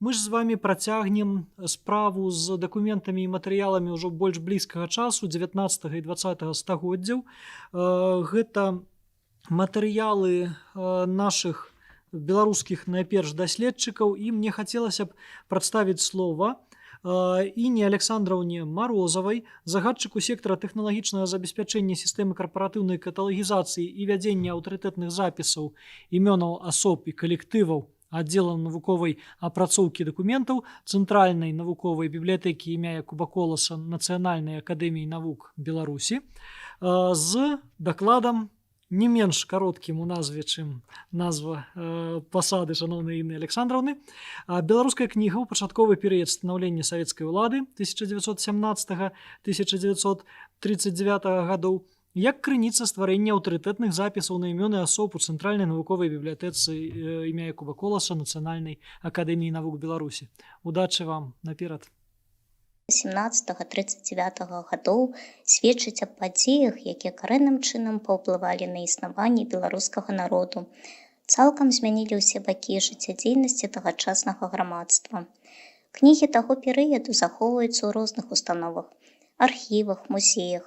Мы ж з вами працягнем справу з дакументамі і матэрыяламі ўжо больш блізкага часу 19 і 20 стагоддзяў. Гэта матэрыялы нашых беларускіх найперш даследчыкаў, і мне хацелася б прадставіць слова Інне Александраўне Марозавай, загадчыку сектара тэхналагічнага забеспячэння сістэмы карпаратыўнай каталагізацыі і вядзення аўтарытэтных запісаў імёнаў асоб і калектываў аддзелам навуковай апрацоўкі дакументаў Цэнтральнай навуковай бібліятэкі імя Якуба Коласа Нацыянальнай акадэміі навук Беларусі з дакладам не менш кароткім у назве, чым назва пасады шаноўнай Інны Александраўны. Беларуская кніга ў пачатковы перыяд станаўлення савецкай улады 1917-1939 гадоў як крыніца стварэння аўтарытэтных запісаў на імёны асоб у Цэнтральнай навуковай бібліятэцы імя Якуба Коласа Нацыянальнай акадэміі навук Беларусі. Удачы вам наперад. 17-39 гадоў сведчыць аб падзеях, якія карэнным чынам паўплывалі на існаванне беларускага народу, цалкам змянілі ўсе бакі жыццядзейнасці тагачаснага грамадства. Кнігі таго перыяду захоўваюцца ў розных установах, архівах, музеях,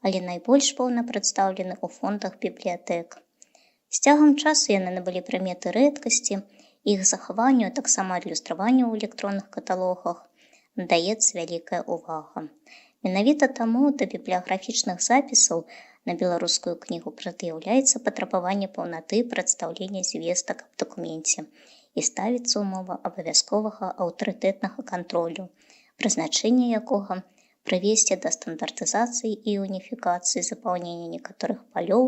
але найбольш поўна прадстаўлены ў фондах бібліятэк. З цягам часу яны набылі прыметы рэдкасці, іх захаванню, а таксама адлюстраванню ў электронных каталогах надаецца вялікая ўвага. Менавіта таму да бібліяграфічных запісаў на беларускую кнігу прад'яўляецца патрабаванне паўнаты прадстаўлення звестак аб дакуменце і ставіцца ўмова абавязковага аўтарытэтнага кантролю, прызначэнне якога прывесці да стандартызацыі і уніфікацыі запаўнення некаторых палёў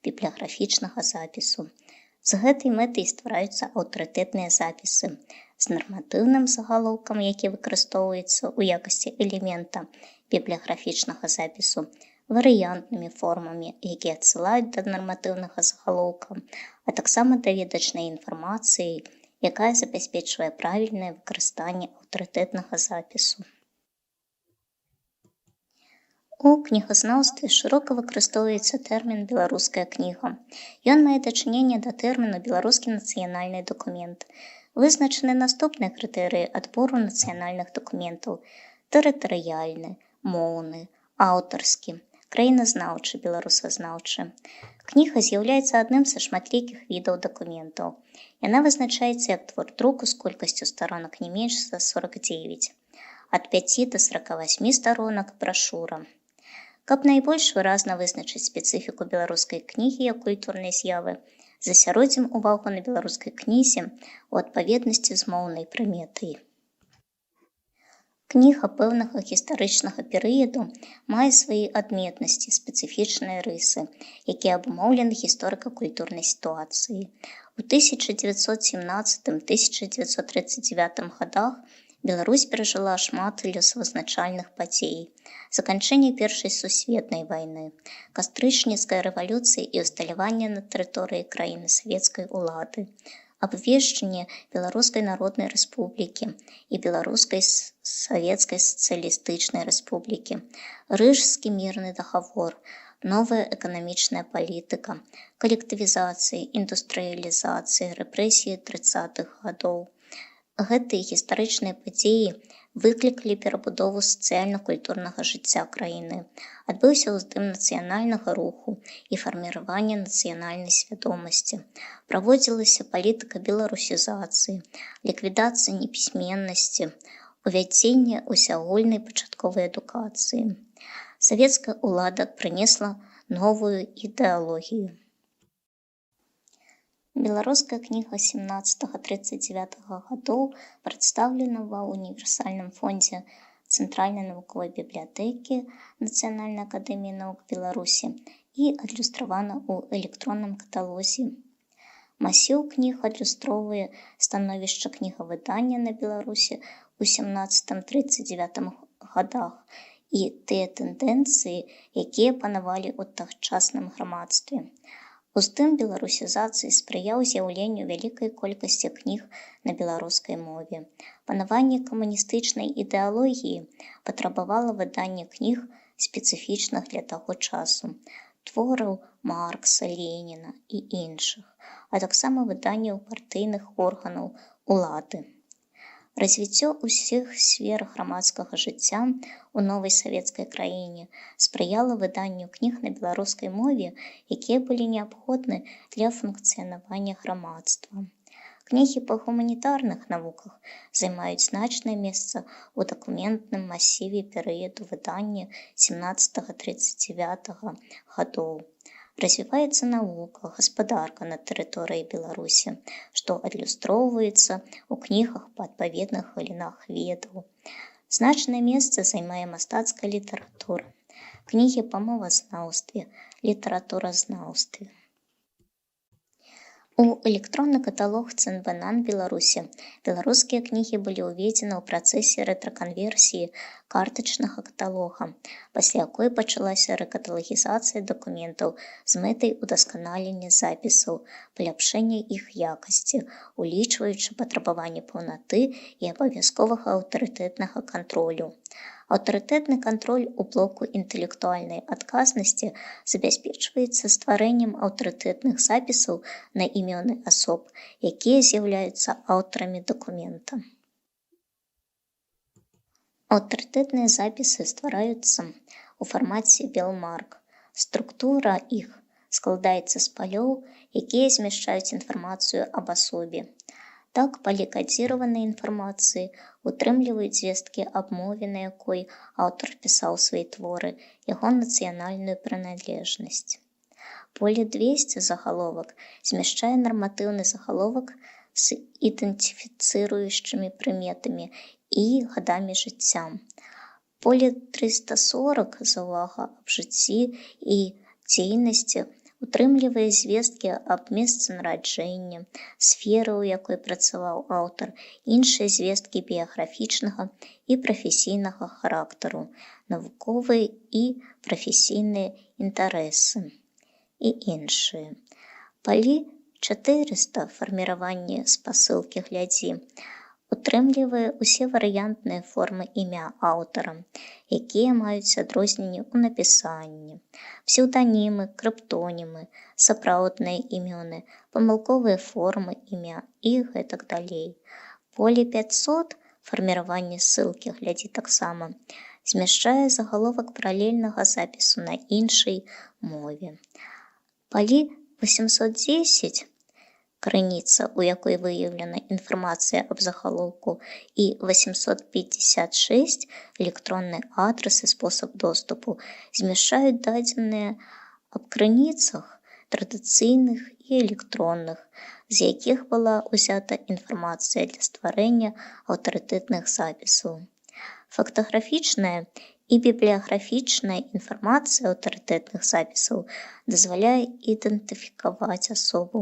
бібліяграфічнага запісу. З гэтай мэтай ствараюцца аўтарытэтныя запісы з нарматыўным загалоўкам, які выкарыстоўваецца ў якасці элемента бібліяграфічнага запісу, варыянтнымі формамі, якія адсылаюць да нарматыўнага загалоўка, а таксама даведачнай інфармацыяй, якая забяспечвае правільнае выкарыстанне аўтарытэтнага запісу. У кнігазнаўстве шырока выкарыстоўваецца тэрмін «беларуская кніга». Ён мае дачыненне да тэрміну «беларускі нацыянальны дакумент». Вызначаны наступныя крытэрыі адбору нацыянальных дакументаў: тэрытарыяльны, моўны, аўтарскі, краіназнаўчы, беларусазнаўчы. Кніга з'яўляецца адным са шматлікіх відаў дакументаў. Яна вызначаецца як твор друку з колькасцю старонак не менш за 49, ад 5 да 48 старонак брашура. Каб найбольш выразна вызначыць спецыфіку беларускай кнігі як культурнай з'явы, засяродзім увагу на беларускай кнізе ў адпаведнасці з моўнай прыметай. Кніга пэўнага гістарычнага перыяду мае свае адметнасці, спецыфічныя рысы, якія абумоўлены гісторыка-культурнай сітуацыяй. У 1917-1939 гадах Беларусь перажыла шмат лёсавызначальных падзей: заканчэнне Першай сусветнай вайны, кастрычніцкай рэвалюцыі і ўсталяванне на тэрыторыі краіны савецкай улады, абвешчанне Беларускай народнай рэспублікі і Беларускай савецкай сацыялістычнай рэспублікі, Рыжскі мірны дагавор, новая эканамічная палітыка, калектывізацыя, індустрыялізацыя, рэпрэсіі 30-х гадоў. Гэтыя гістарычныя падзеі выклікалі перабудову сацыяльна-культурнага жыцця краіны, адбыўся ўздым нацыянальнага руху і фарміраванне нацыянальнай свядомасці, праводзілася палітыка беларусізацыі, ліквідацыя непісьменнасці, увядзенне усеагульнай пачатковай адукацыі. Савецкая ўлада прынесла новую ідэалогію. Беларуская кніга 17-39 гадоў прадстаўлена ва універсальным фондзе Цэнтральнай навуковай бібліятэкі Нацыянальнай акадэміі навук Беларусі і адлюстравана ў электронным каталозе. Масіў кніг адлюстроўвае становішча кнігавыдання на Беларусі ў 17-39 гадах і тыя тэндэнцыі, якія панавалі ў тагчасным грамадстве. Уздым беларусізацыі спрыяў з'яўленню вялікай колькасці кніг на беларускай мове. Панаванне камуністычнай ідэалогіі патрабавала выдання кніг спецыфічных для таго часу, твораў Маркса, Леніна і іншых, а таксама выданняў партыйных органаў улады. Развіццё ўсіх сфер грамадскага жыцця ў новай савецкай краіне спрыяла выданню кніг на беларускай мове, якія былі неабходны для функцыянавання грамадства. Кнігі па гуманітарных навуках займаюць значнае месца ў дакументным масіве перыяду выдання 17-39 гадоў. Развіваецца навука, гаспадарка на тэрыторыі Беларусі, што адлюстроўваецца ў кнігах па адпаведных галінах ведаў. Значнае месца займае мастацкая літаратура, кнігі па мовазнаўстве, літаратуразнаўстве. У электронны каталог ЦНБНАН Беларусі беларускія кнігі былі ўведзены ў працэсе рэтраканверсіі картачнага каталога, пасля якой пачалася рэкаталагізацыя дакументаў з мэтай удасканалення запісаў, паляпшэння іх якасці, улічваючы патрабаванні паўнаты і абавязковага аўтарытэтнага кантролю. Аўтарытэтны кантроль у блоку інтэлектуальнай адказнасці забяспечваецца стварэннем аўтарытэтных запісаў на імёны асоб, якія з'яўляюцца аўтарамі дакумента. Аўтарытэтныя запісы ствараюцца ў фармаце белмарк. Структура іх складаецца з палёў, якія змяшчаюць інфармацыю аб асобе. Так, палі кадзіраванай інфармацыі утрымліваюць звесткі аб мове, на якой аўтар пісаў свае творы, яго нацыянальную прыналежнасць. Поле 200 загаловак змяшчае нарматыўны загаловак з ідэнтыфіцыруючымі прыметамі і гадамі жыцця. Поле 340 заўвага аб жыцці і дзейнасці утрымлівае звесткі аб месцы нараджэння, сферы, у якой працаваў аўтар, іншыя звесткі біяграфічнага і прафесійнага характару, навуковыя і прафесійныя інтарэсы і іншыя. Палі 400 фарміраванне спасылкі глядзі утрымлівае ўсе варыянтныя формы імя аўтара, якія маюць адрозненні ў напісанні, псеўданімы, крыптонімы, сапраўдныя імёны, памылковыя формы імя і гэтак далей. Поле 500 фарміраванне ссылкі глядзі таксама змяшчае загаловак паралельнага запісу на іншай мове. Палі 810 крыніца, у якой выяўлена інфармацыя аб загалоўку, і 856 электронны адрас і спосаб доступу змяшчаюць дадзеныя аб крыніцах традыцыйных і электронных, з якіх была ўзята інфармацыя для стварэння аўтарытэтных запісаў. Фактаграфічная і бібліяграфічная інфармацыя аўтарытэтных запісаў дазваляе ідэнтыфікаваць асобу,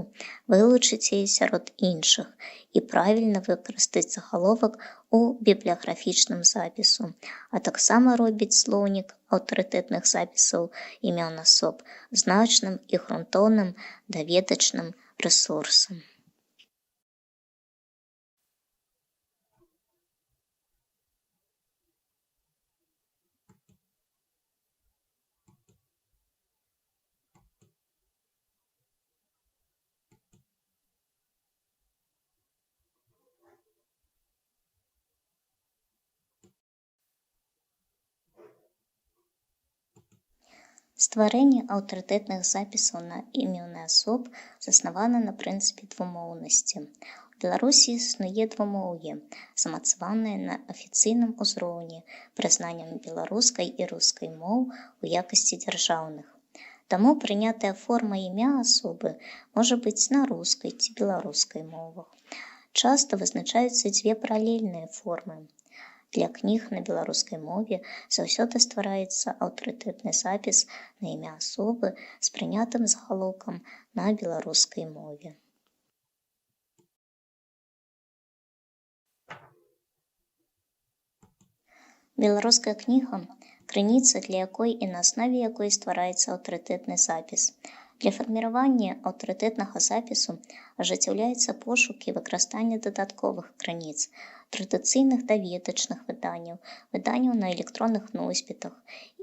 вылучыць яе сярод іншых і правільна выкарыстаць загаловак у бібліяграфічным запісу, а таксама робіць слоўнік аўтарытэтных запісаў імён асоб значным і грунтоўным даведачным рэсурсам. Стварэнне аўтарытэтных запісаў на імёны асоб заснавана на прынцыпе двумоўнасці. У Беларусі існуе двумоўе, замацаванае на афіцыйным узроўні прызнаннем беларускай і рускай моў у якасці дзяржаўных. Таму прынятая форма імя асобы можа быць на рускай ці беларускай мовах. Часта вызначаюцца дзве паралельныя формы. Для кніг на беларускай мове заўсёды ствараецца аўтарытэтны запіс на імя асобы з прынятым загалоўкам на беларускай мове. Беларуская кніга – крыніца, для якой і на аснове якой ствараецца аўтарытэтны запіс. Для фарміравання аўтарытэтнага запісу ажыццяўляецца пошук і выкарыстанне дадатковых крыніц, традыцыйных даведачных выданняў, выданняў на электронных носьбітах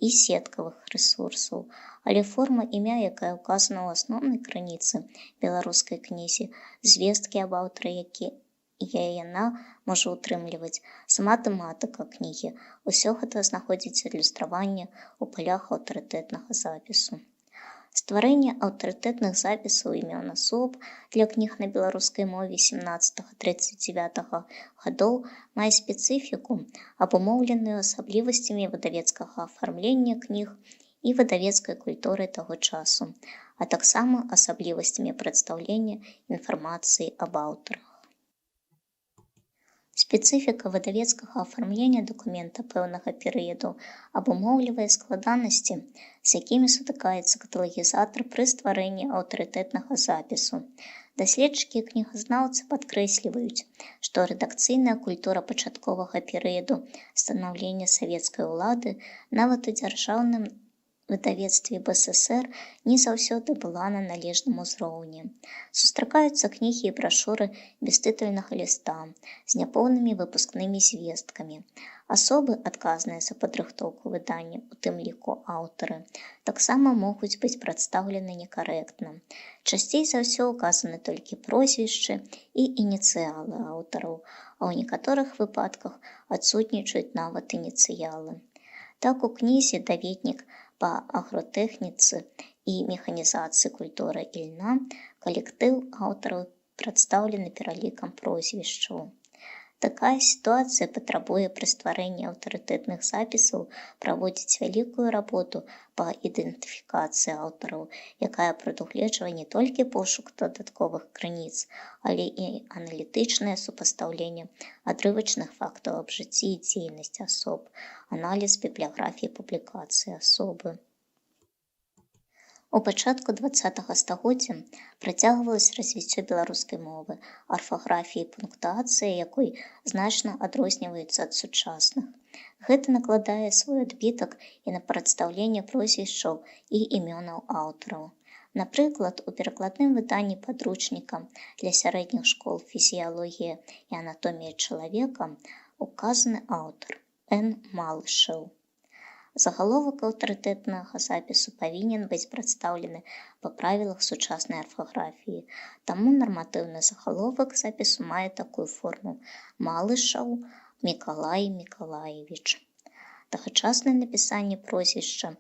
і сеткавых рэсурсаў, але форма імя, якая ўказана ў асноўнай крыніцы беларускай кнізе, звесткі аб аўтары, які яна можа ўтрымліваць, сама тэматыка кнігі. Усё гэта знаходзіць ілюстраванне ў палях аўтарытэтнага запісу. Стварэнне аўтарытэтных запісаў імён асоб для кніг на беларускай мове 17-39 гадоў мае спецыфіку, абумоўленую асаблівасцямі выдавецкага афармлення кніг і выдавецкай культуры таго часу, а таксама асаблівасцямі прадстаўлення інфармацыі аб аўтарах. Спецыфіка выдавецкага афармлення дакумента пэўнага перыяду абумоўлівае складанасці, з якімі сутыкаецца каталагізатар пры стварэнні аўтарытэтнага запісу. Даследчыкі і кнігазнаўцы падкрэсліваюць, што рэдакцыйная культура пачатковага перыяду станаўлення савецкай улады нават у дзяржаўным выдавецтве БССР не заўсёды была на належным узроўні. Сустракаюцца кнігі і брашуры бестытульнага ліста з няпоўнымі выпускнымі звесткамі. Асобы, адказныя за падрыхтоўку выдання, у тым ліку аўтары, таксама могуць быць прадстаўлены некарэктна. Часцей за ўсё указаны толькі прозвішчы і ініцыялы аўтараў, а ў некаторых выпадках адсутнічаюць нават ініцыялы. Так у кнізе «Даведнік па агротэхніцы і механізацыі культуры ільна» калектыў аўтараў прадстаўлены пералікам прозвішчаў. Такая сітуацыя патрабуе пры стварэнні аўтарытэтных запісаў праводзіць вялікую работу па ідэнтыфікацыі аўтараў, якая прадугледжвае не толькі пошук дадатковых крыніц, але і аналітычнае супастаўленне адрывачных фактаў аб жыцці і дзейнасці асоб, аналіз бібліяграфіі публікацыі асобы. У пачатку 20-го стагоддзя працягвалася развіццё беларускай мовы, арфаграфіі і пунктуацыя якой значна адрозніваюцца ад сучасных. Гэта накладае свой адбітак і на прадстаўленне прозвішчаў і імёнаў аўтараў. Напрыклад, у перакладным выданні падручніка для сярэдніх школ «Фізіялогія і анатомія чалавека» указаны аўтар Н. Малышеў. Загаловак аўтарытэтнага запісу павінен быць прадстаўлены па правілах сучаснай арфаграфіі, таму нарматыўны загаловак запісу мае такую форму «Малышаў Мікалай Мікалаевіч». Тагачаснае напісанне прозвішча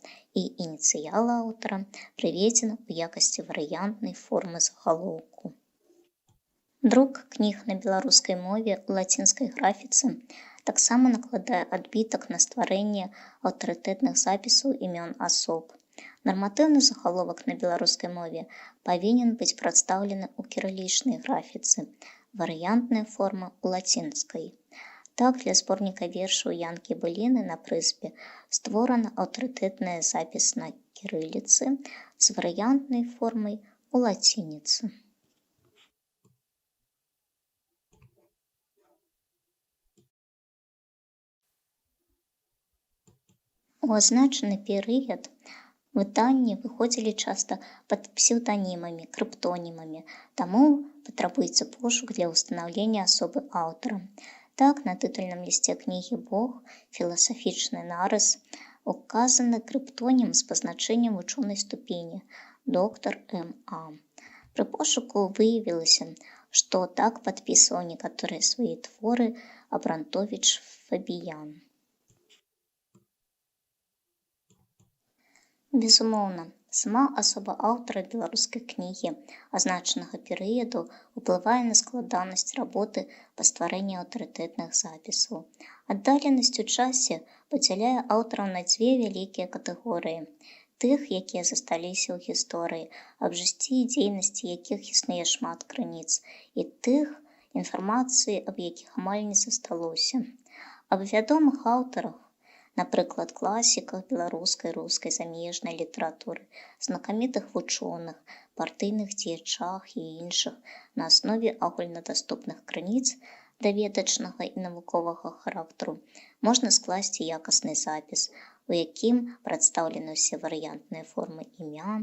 і ініцыяла аўтара прыведзена ў якасці варыянтнай формы загалоўку. Друк кніг на беларускай мове ў лацінскай графіцы таксама накладае адбітак на стварэнне аўтарытэтных запісаў імён асоб. Нарматыўны загаловак на беларускай мове павінен быць прадстаўлены ў кірылічнай графіцы, варыянтная форма ў лацінскай. Так, для зборніка вершаў Янкі Быліны на прызбе створана аўтарытэтная запіс на кірыліцы з варыянтнай формай у лацініцы. У азначаны перыяд выданні выходзілі часта пад псеўданімамі, крыптонімамі, таму патрабуецца пошук для ўстанаўлення асобы аўтара. Так, на тытульным лісце кнігі «Бог. Філасафічны нарыс» указаны крыптонім з пазначэннем вучонай ступені доктар М.А. Пры пошуку выявілася, што так падпісваў некаторыя свае творы Абрантовіч Фабіян. Безумоўна, сама асоба аўтара беларускай кнігі азначанага перыяду ўплывае на складанасць работы па стварэнні аўтарытэтных запісаў. Аддаленасць у часе падзяляе аўтараў на дзве вялікія катэгорыі: тых, якія засталіся ў гісторыі, аб жыцці і дзейнасці якіх існуе шмат крыніц, і тых, інфармацыі аб якіх амаль не засталося. Аб вядомых аўтарах, напрыклад, класіках беларускай, рускай, замежнай літаратуры, знакамітых вучоных, партыйных дзеячах і іншых на аснове агульнадаступных крыніц даведачнага і навуковага характару можна скласці якасны запіс, у якім прадстаўлены ўсе варыянтныя формы імя,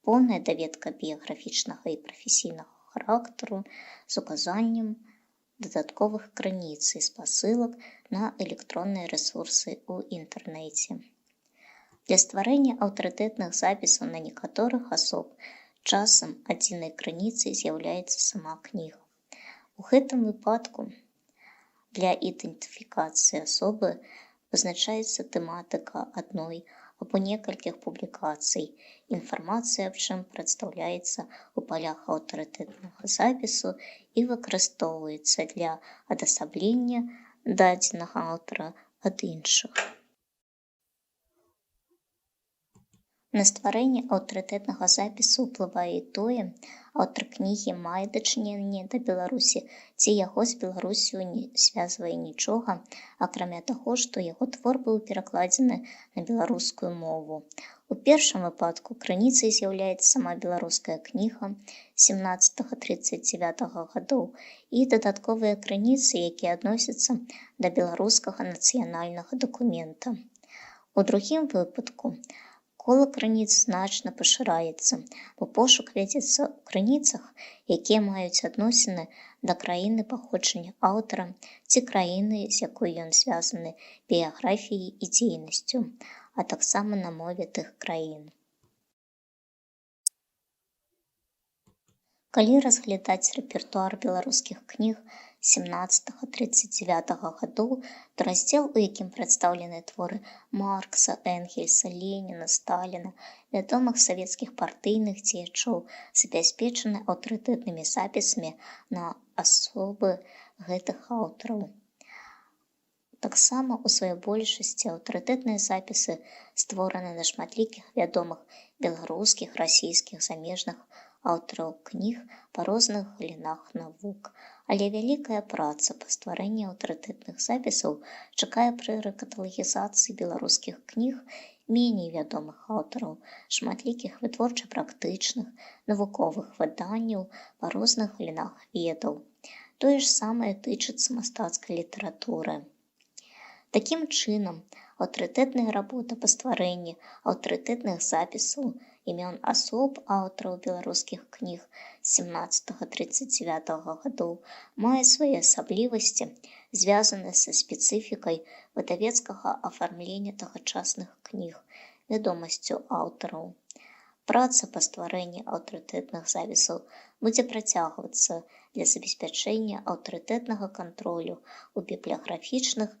поўная даведка біяграфічнага і прафесійнага характару з указаннем дадатковых крыніц і спасылак на электронныя рэсурсы ў інтэрнэце. Для стварэння аўтарытэтных запісаў на некаторых асоб часам адзінай крыніцай з'яўляецца сама кніга. У У гэтым выпадку для ідэнтыфікацыі асобы вызначаецца тэматыка адной або некалькіх публікацый, інфармацыя аб чым прадстаўляецца ў палях аўтарытэтнага запісу і выкарыстоўваецца для адасаблення дадзенага аўтара ад іншых. На стварэнне аўтарытэтнага запісу ўплывае і тое, аўтар кнігі мае дачыненне да Беларусі ці яго з Беларусю не звязвае нічога, акрамя таго, што яго твор быў перакладзены на беларускую мову. У першым выпадку крыніцай з'яўляецца сама беларуская кніга 17-39 гадоў і дадатковыя крыніцы, якія адносяцца да беларускага нацыянальнага дакумента. У другім выпадку кола крыніц значна пашыраецца, бо пошук вядзецца ў крыніцах, якія маюць адносіны да краіны паходжання аўтара ці краіны, з якой ён звязаны біяграфіяй і дзейнасцю, а таксама на мове тых краін. Калі разглядаць рэпертуар беларускіх кніг 17-39 гадоў, то раздзел, у якім прадстаўлены творы Маркса, Энгельса, Леніна, Сталіна, вядомых савецкіх партыйных дзеячоў, забяспечаны аўтарытэтнымі запісамі на асобы гэтых аўтараў. Таксама ў сваёй большасці аўтарытэтныя запісы створаны на шматлікіх вядомых беларускіх, расійскіх, замежных аўтараў кніг па розных галінах навук, але вялікая праца па стварэнні аўтарытэтных запісаў чакае пры рэкаталагізацыі беларускіх кніг меней вядомых аўтараў, шматлікіх вытворча-практычных, навуковых выданняў па розных галінах ведаў. Тое ж самае тычыцца мастацкай літаратуры. Такім чынам, аўтарытэтная работа па стварэнні аўтарытэтных запісаў імён асоб аўтараў беларускіх кніг 17-39 гадоў мае свае асаблівасці, звязаныя са спецыфікай выдавецкага афармлення тагачасных кніг, вядомасцю аўтараў. Праца па стварэнні аўтарытэтных запісаў будзе працягвацца для забеспячэння аўтарытэтнага кантролю ў бібліяграфічных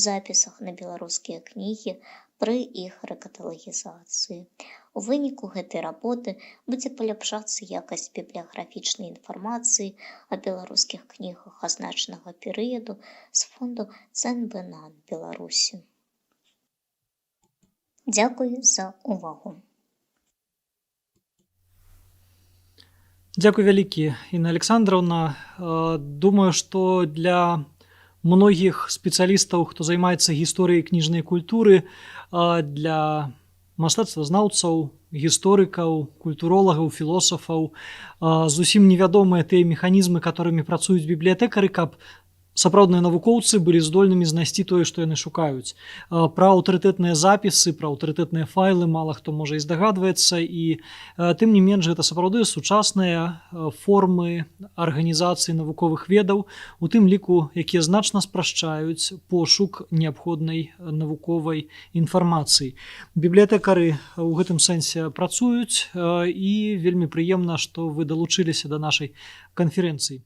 запісах на беларускія кнігі пры іх рэкаталагізацыі. У выніку гэтай работы будзе паляпшацца якасць бібліяграфічнай інфармацыі о беларускіх кнігах азначанага перыяду з фонду ЦНБ-НАН Беларусі. Дзякуй за увагу. Дзякуй вялікі, Інна Александраўна. Думаю, што для многіх спецыялістаў, хто займаецца гісторыяй кніжнай культуры, для мастацтвазнаўцаў, гісторыкаў, культуролагаў, філосафаў зусім невядомыя тыя механізмы, которымі працуюць бібліятэкары, каб сапраўдныя навукоўцы былі здольнымі знайсці тое, што яны шукаюць. Пра аўтарытэтныя запісы, пра аўтарытэтныя файлы мала хто можа і здагадваецца, і тым не менш гэта сапраўды сучасныя формы арганізацыі навуковых ведаў, у тым ліку, якія значна спрашчаюць пошук неабходнай навуковай інфармацыі. Бібліятэкары ў гэтым сэнсе працуюць, і вельмі прыемна, што вы далучыліся да нашай канферэнцыі.